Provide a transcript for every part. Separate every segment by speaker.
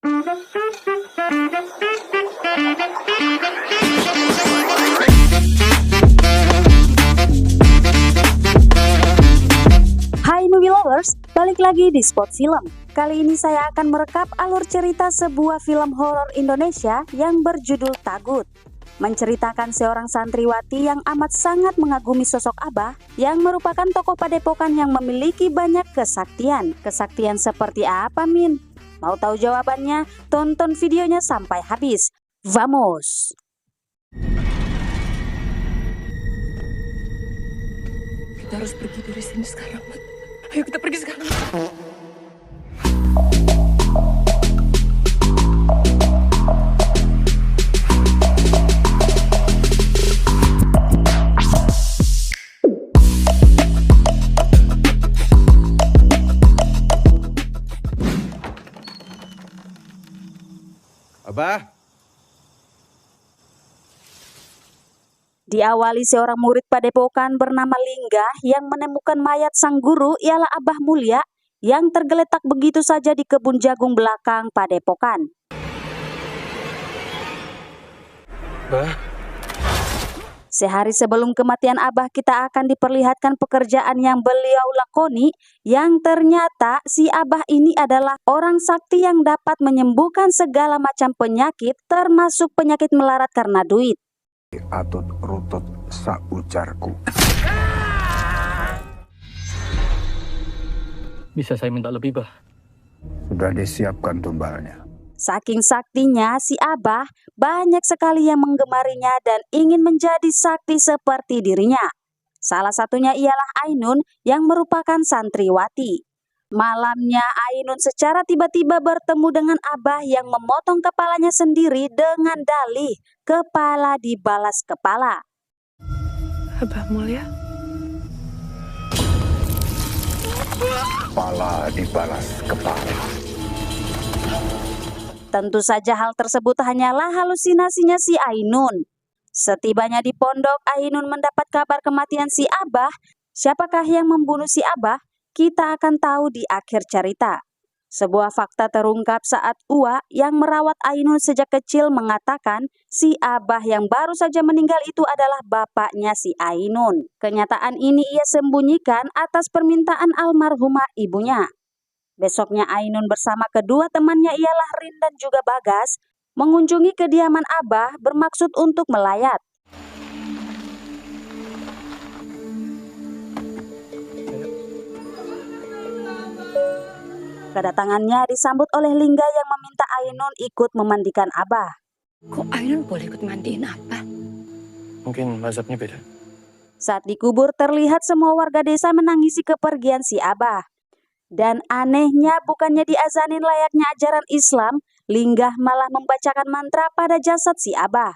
Speaker 1: Hai movie lovers, balik lagi di Spot Film. Kali ini saya akan merekap alur cerita sebuah film horor Indonesia yang berjudul Tagut. Menceritakan seorang santriwati yang amat sangat mengagumi sosok Abah yang merupakan tokoh padepokan yang memiliki banyak kesaktian. Kesaktian seperti apa, Min? Mau tahu jawabannya? Tonton videonya sampai habis. Vamos!
Speaker 2: Kita harus pergi dari sini sekarang, Mat. Ayo kita pergi sekarang.
Speaker 3: Abah,
Speaker 1: Diawali seorang murid padepokan bernama Lingga yang menemukan mayat sang guru ialah Abah Mulia yang tergeletak begitu saja di kebun jagung belakang padepokan.
Speaker 3: Bah,
Speaker 1: Sehari sebelum kematian Abah, kita akan diperlihatkan pekerjaan yang beliau lakoni, yang ternyata si Abah ini adalah orang sakti yang dapat menyembuhkan segala macam penyakit, termasuk penyakit melarat karena duit.
Speaker 4: Atut rutut saujarku.
Speaker 5: Bisa saya minta lebih, Bah?
Speaker 4: Sudah disiapkan tumbalnya.
Speaker 1: Saking saktinya, si Abah banyak sekali yang menggemarinya dan ingin menjadi sakti seperti dirinya. Salah satunya ialah Ainun yang merupakan santriwati. Malamnya Ainun secara tiba-tiba bertemu dengan Abah yang memotong kepalanya sendiri dengan dalih kepala dibalas kepala.
Speaker 2: Abah Mulia.
Speaker 4: Kepala dibalas kepala.
Speaker 1: Tentu saja hal tersebut hanyalah halusinasinya si Ainun. Setibanya di pondok, Ainun mendapat kabar kematian si Abah. Siapakah yang membunuh si Abah? Kita akan tahu di akhir cerita. Sebuah fakta terungkap saat Uwa yang merawat Ainun sejak kecil mengatakan si Abah yang baru saja meninggal itu adalah bapaknya si Ainun. Kenyataan ini ia sembunyikan atas permintaan almarhumah ibunya. Besoknya Ainun bersama kedua temannya ialah Rin dan juga Bagas mengunjungi kediaman Abah bermaksud untuk melayat. Kedatangannya disambut oleh Lingga yang meminta Ainun ikut memandikan Abah.
Speaker 2: Kok Ainun boleh ikut mandiin Abah?
Speaker 5: Mungkin mazhabnya beda.
Speaker 1: Saat dikubur terlihat semua warga desa menangisi kepergian si Abah. Dan anehnya bukannya diazanin layaknya ajaran Islam, Linggah malah membacakan mantra pada jasad si Abah.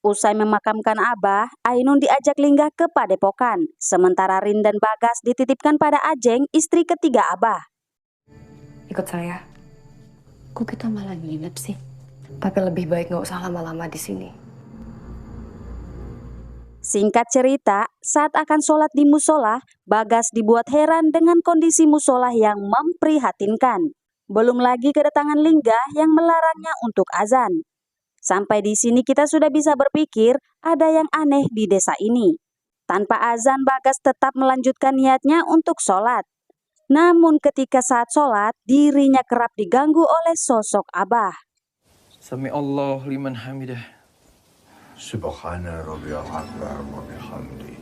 Speaker 1: Usai memakamkan Abah, Ainun diajak Linggah ke padepokan. Sementara Rin dan Bagas dititipkan pada Ajeng, istri ketiga Abah.
Speaker 2: Ikut saya. Kok kita malah nginep sih? Tapi lebih baik nggak usah lama-lama di sini.
Speaker 1: Singkat cerita, saat akan sholat di musola, Bagas dibuat heran dengan kondisi musola yang memprihatinkan. Belum lagi kedatangan Linggah yang melarangnya untuk azan. Sampai di sini kita sudah bisa berpikir ada yang aneh di desa ini. Tanpa azan, Bagas tetap melanjutkan niatnya untuk sholat. Namun ketika saat sholat, dirinya kerap diganggu oleh sosok Abah.
Speaker 5: Sami Allah liman hamidah.
Speaker 4: Subhana rabbiyal akbar wa bihamdi.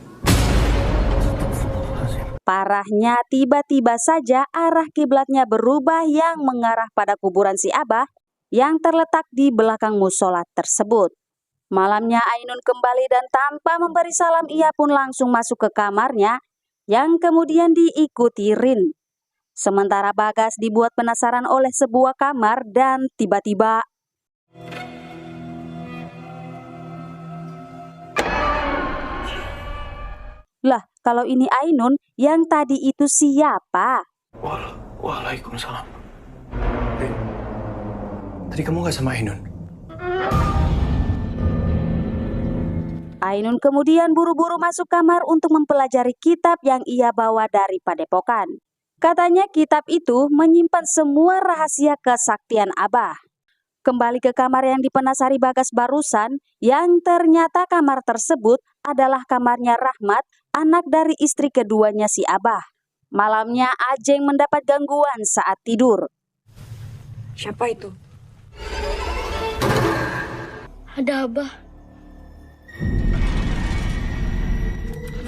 Speaker 1: Parahnya, tiba-tiba saja arah kiblatnya berubah yang mengarah pada kuburan si Abah yang terletak di belakang musola tersebut. Malamnya Ainun kembali dan tanpa memberi salam ia pun langsung masuk ke kamarnya yang kemudian diikuti Rin. Sementara Bagas dibuat penasaran oleh sebuah kamar dan tiba-tiba lah, kalau ini Ainun, yang tadi itu siapa?
Speaker 5: Waalaikumsalam. Tadi kamu gak sama Ainun?
Speaker 1: Ainun kemudian buru-buru masuk kamar untuk mempelajari kitab yang ia bawa dari padepokan. Katanya kitab itu menyimpan semua rahasia kesaktian Abah. Kembali ke kamar yang dipenasari Bagas barusan, yang ternyata kamar tersebut adalah kamarnya Rahmat, anak dari istri keduanya si Abah. Malamnya Ajeng mendapat gangguan saat tidur.
Speaker 2: Siapa itu? Ada Abah.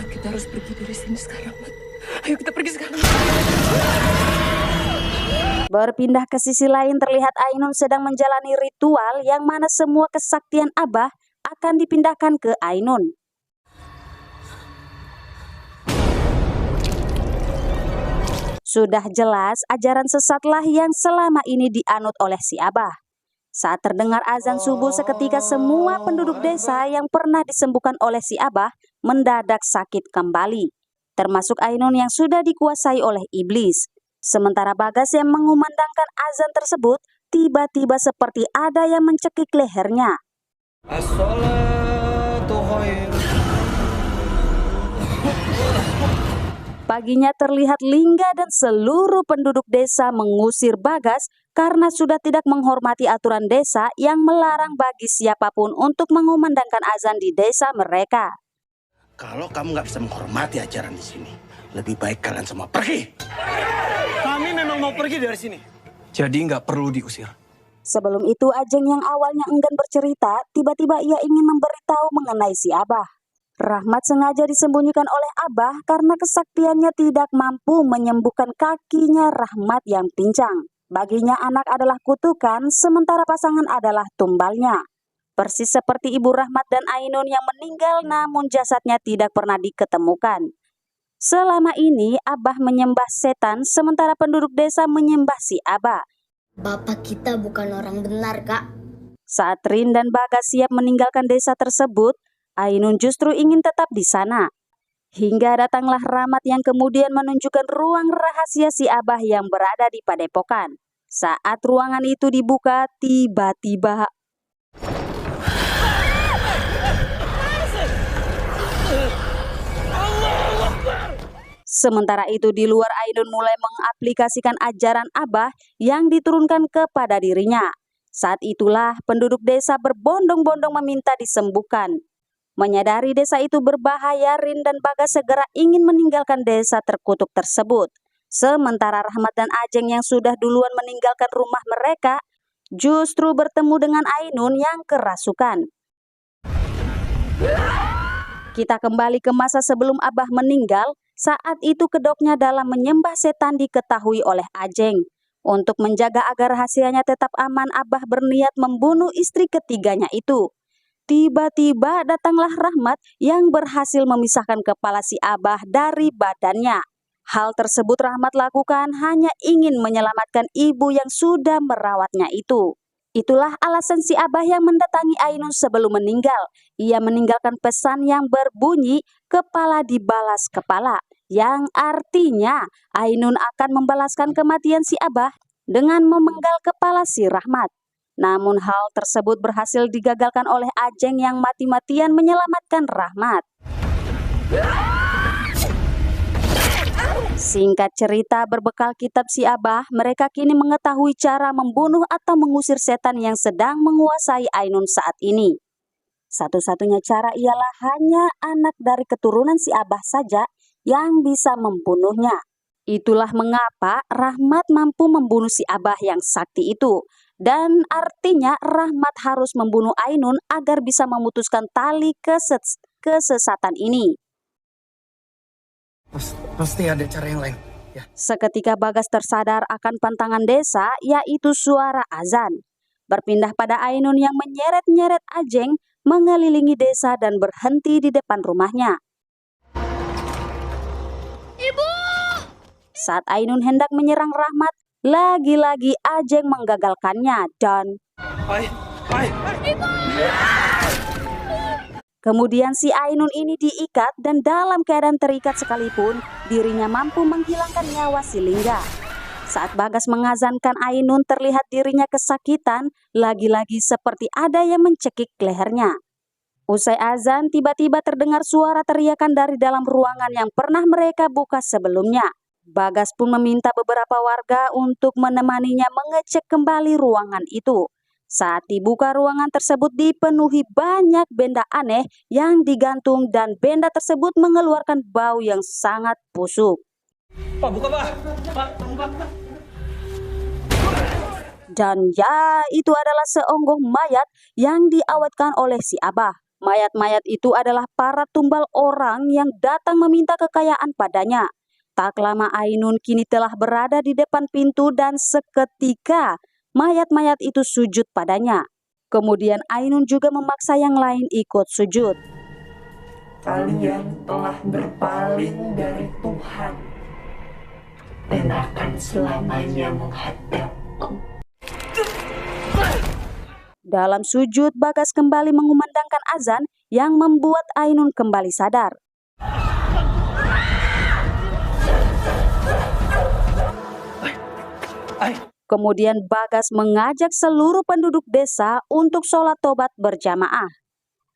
Speaker 2: Mat, kita harus pergi dari sini sekarang, Mat. Ayo kita pergi sekarang.
Speaker 1: Berpindah ke sisi lain terlihat Ainun sedang menjalani ritual yang mana semua kesaktian Abah akan dipindahkan ke Ainun. Sudah jelas ajaran sesatlah yang selama ini dianut oleh si Abah. Saat terdengar azan subuh seketika semua penduduk desa yang pernah disembuhkan oleh si Abah mendadak sakit kembali. Termasuk Ainun yang sudah dikuasai oleh iblis. Sementara Bagas yang mengumandangkan azan tersebut tiba-tiba seperti ada yang mencekik lehernya.
Speaker 5: As-salatu khair.
Speaker 1: Paginya terlihat Lingga dan seluruh penduduk desa mengusir Bagas karena sudah tidak menghormati aturan desa yang melarang bagi siapapun untuk mengumandangkan azan di desa mereka.
Speaker 6: Kalau kamu nggak bisa menghormati ajaran di sini, lebih baik kalian semua pergi.
Speaker 5: Kami memang mau pergi dari sini. Jadi nggak perlu diusir.
Speaker 1: Sebelum itu Ajeng yang awalnya enggan bercerita, tiba-tiba ia ingin memberitahu mengenai si Abah. Rahmat sengaja disembunyikan oleh Abah karena kesaktiannya tidak mampu menyembuhkan kakinya Rahmat yang pincang. Baginya anak adalah kutukan, sementara pasangan adalah tumbalnya. Persis seperti ibu Rahmat dan Ainun yang meninggal namun jasadnya tidak pernah diketemukan. Selama ini Abah menyembah setan sementara penduduk desa menyembah si Abah.
Speaker 7: Bapak kita bukan orang benar, Kak.
Speaker 1: Saat Rin dan Bagas siap meninggalkan desa tersebut, Ainun justru ingin tetap di sana. Hingga datanglah Rahmat yang kemudian menunjukkan ruang rahasia si Abah yang berada di padepokan. Saat ruangan itu dibuka, tiba-tiba sementara itu di luar Ainun mulai mengaplikasikan ajaran Abah yang diturunkan kepada dirinya. Saat itulah penduduk desa berbondong-bondong meminta disembuhkan. Menyadari desa itu berbahaya, Rin dan Bagas segera ingin meninggalkan desa terkutuk tersebut. Sementara Rahmat dan Ajeng yang sudah duluan meninggalkan rumah mereka justru bertemu dengan Ainun yang kerasukan. Kita kembali ke masa sebelum Abah meninggal. Saat itu kedoknya dalam menyembah setan diketahui oleh Ajeng. Untuk menjaga agar rahasianya tetap aman, Abah berniat membunuh istri ketiganya itu. Tiba-tiba datanglah Rahmat yang berhasil memisahkan kepala si Abah dari badannya. Hal tersebut Rahmat lakukan hanya ingin menyelamatkan ibu yang sudah merawatnya itu. Itulah alasan si Abah yang mendatangi Ainun sebelum meninggal. Ia meninggalkan pesan yang berbunyi kepala dibalas kepala, yang artinya Ainun akan membalaskan kematian si Abah dengan memenggal kepala si Rahmat. Namun hal tersebut berhasil digagalkan oleh Ajeng yang mati-matian menyelamatkan Rahmat. Singkat cerita, berbekal kitab si Abah, mereka kini mengetahui cara membunuh atau mengusir setan yang sedang menguasai Ainun saat ini. Satu-satunya cara ialah hanya anak dari keturunan si Abah saja yang bisa membunuhnya. Itulah mengapa Rahmat mampu membunuh si Abah yang sakti itu. Dan artinya Rahmat harus membunuh Ainun agar bisa memutuskan tali kesesatan ini.
Speaker 5: Pasti ada cara yang lain. Ya.
Speaker 1: Seketika Bagas tersadar akan pantangan desa, yaitu suara azan. Berpindah pada Ainun yang menyeret-nyeret Ajeng, mengelilingi desa dan berhenti di depan rumahnya.
Speaker 7: Ibu!
Speaker 1: Saat Ainun hendak menyerang Rahmat, lagi-lagi Ajeng menggagalkannya dan kemudian si Ainun ini diikat dan dalam keadaan terikat sekalipun dirinya mampu menghilangkan nyawa si Lingga. Saat Bagas mengazankan Ainun terlihat dirinya kesakitan, lagi-lagi seperti ada yang mencekik lehernya. Usai azan tiba-tiba terdengar suara teriakan dari dalam ruangan yang pernah mereka buka sebelumnya. Bagas pun meminta beberapa warga untuk menemaninya mengecek kembali ruangan itu. Saat dibuka, ruangan tersebut dipenuhi banyak benda aneh yang digantung dan benda tersebut mengeluarkan bau yang sangat busuk.
Speaker 5: Pak, buka, Pak. Pak, buka.
Speaker 1: Dan ya, itu adalah seonggok mayat yang diawetkan oleh si Abah. Mayat-mayat itu adalah para tumbal orang yang datang meminta kekayaan padanya. Tak lama Ainun kini telah berada di depan pintu dan seketika mayat-mayat itu sujud padanya. Kemudian Ainun juga memaksa yang lain ikut sujud.
Speaker 8: Kalian telah berpaling dari Tuhan dan akan selamanya menghadapku.
Speaker 1: Dalam sujud, Bagas kembali mengumandangkan azan yang membuat Ainun kembali sadar. Kemudian Bagas mengajak seluruh penduduk desa untuk sholat tobat berjamaah.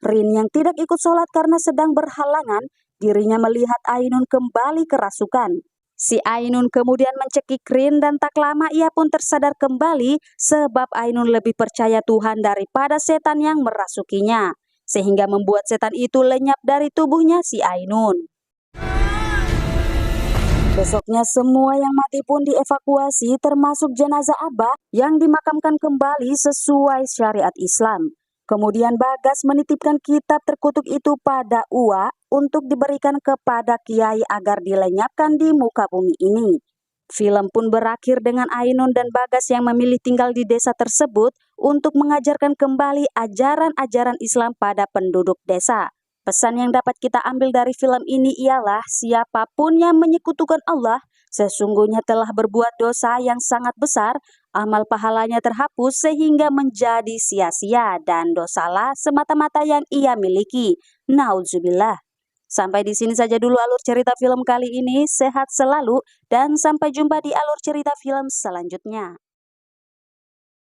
Speaker 1: Rin yang tidak ikut sholat karena sedang berhalangan, dirinya melihat Ainun kembali kerasukan. Si Ainun kemudian mencekik Rin dan tak lama ia pun tersadar kembali sebab Ainun lebih percaya Tuhan daripada setan yang merasukinya. Sehingga membuat setan itu lenyap dari tubuhnya si Ainun. Besoknya semua yang mati pun dievakuasi termasuk jenazah Abah yang dimakamkan kembali sesuai syariat Islam. Kemudian Bagas menitipkan kitab terkutuk itu pada Uwa untuk diberikan kepada kiai agar dilenyapkan di muka bumi ini. Film pun berakhir dengan Ainun dan Bagas yang memilih tinggal di desa tersebut untuk mengajarkan kembali ajaran-ajaran Islam pada penduduk desa. Pesan yang dapat kita ambil dari film ini ialah siapapun yang menyekutukan Allah sesungguhnya telah berbuat dosa yang sangat besar, amal pahalanya terhapus sehingga menjadi sia-sia dan dosalah semata-mata yang ia miliki. Nauzubillah. Sampai di sini saja dulu alur cerita film kali ini. Sehat selalu dan sampai jumpa di alur cerita film selanjutnya.